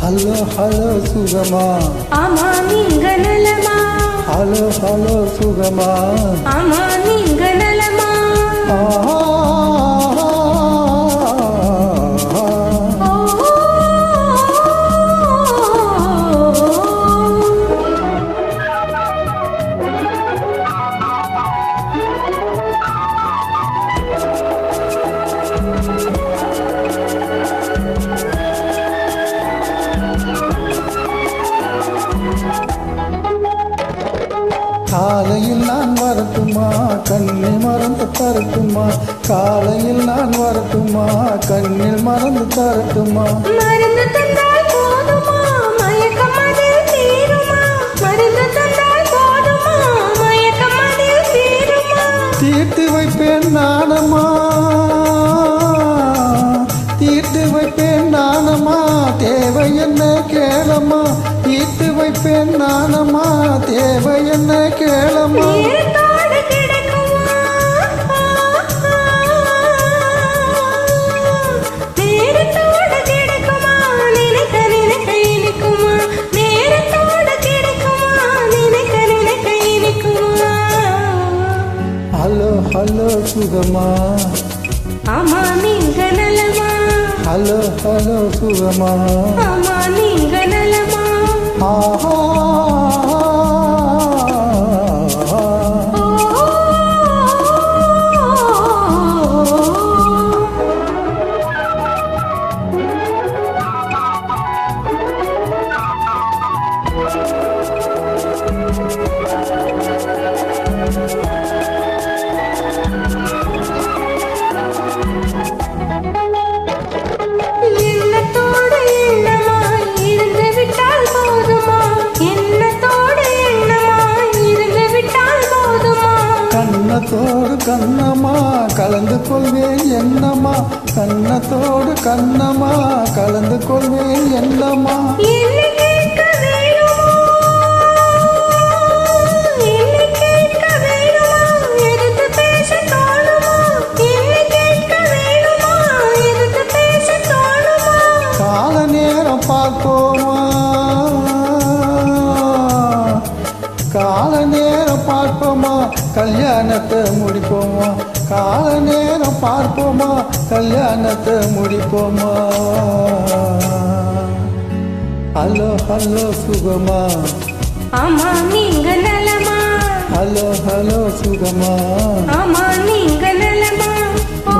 Hello hello சுகமா, ஆமா நீங்க நலமா? ஹலோ ஹலோ சுகமா, ஆமா நீங்க நலமா? காலையில் நான் வரட்டுமா, கண்ணில் மறந்து தரட்டுமா? காலையில் நான் வரட்டுமா, கண்ணில் மறந்து தரட்டுமா? மருந்து தந்தால் போதுமா, மயக்கம் அதில் தீருமா? மருந்து தந்தால் போதுமா, மயக்கம் அதில் தீருமா? தீர்த்து வைப்பேன் நானம்மா, தீர்த்து வைப்பேன் நானம்மா, தேவை என்ன கேளம்மா? தீர்த்து வைப்பேன் நானம்மா, தேவை என்ன கேளம்மா? நேரத்தோடு கிடைக்குமா, நேரத்தோடு கிடைக்குமா, நினைக்க நினைக்க இனிக்குமா? நேரத்தோடு கிடைக்குமா, நினைக்க நினைக்க இனிக்குமா? ஹலோ ஹலோ சுகமா, ஆமா நீங்க நலமா? ஹலோ ஹலோ சுகமா, ஆமா நீங்க நலமா? ஆஹா எண்ணத்தோடு எண்ணமாய் இருந்து விட்டால் போதுமா? எண்ணத்தோடு எண்ணமாய் இருந்து விட்டால் போதுமா? கண்ணத்தோடு கண்ணம்மா கலந்து கொள்வேன் என்னம்மா, கண்ணத்தோடு கண்ணம்மா கலந்து கொள்வேன் என்னம்மா? என்னை கேட்க வேணுமா, என்னை கேட்க வேணுமா, எதிர்த்து பேச தோணுமா? என்னை கேட்க வேணுமா, எதிர்த்து பேச தோணுமா? கால நேரம் பார்ப்போமா, கால நேரம் பார்ப்போமா, கல்யாணத்தை முடிப்போமா? கால நேரம் பார்ப்போமா, கல்யாணத்தை முடிப்போமா? ஹலோ ஹலோ சுகமா, ஆமா நீங்க நலமா? ஹலோ ஹலோ சுகமா, ஆமா நீங்க நலமா? ஓ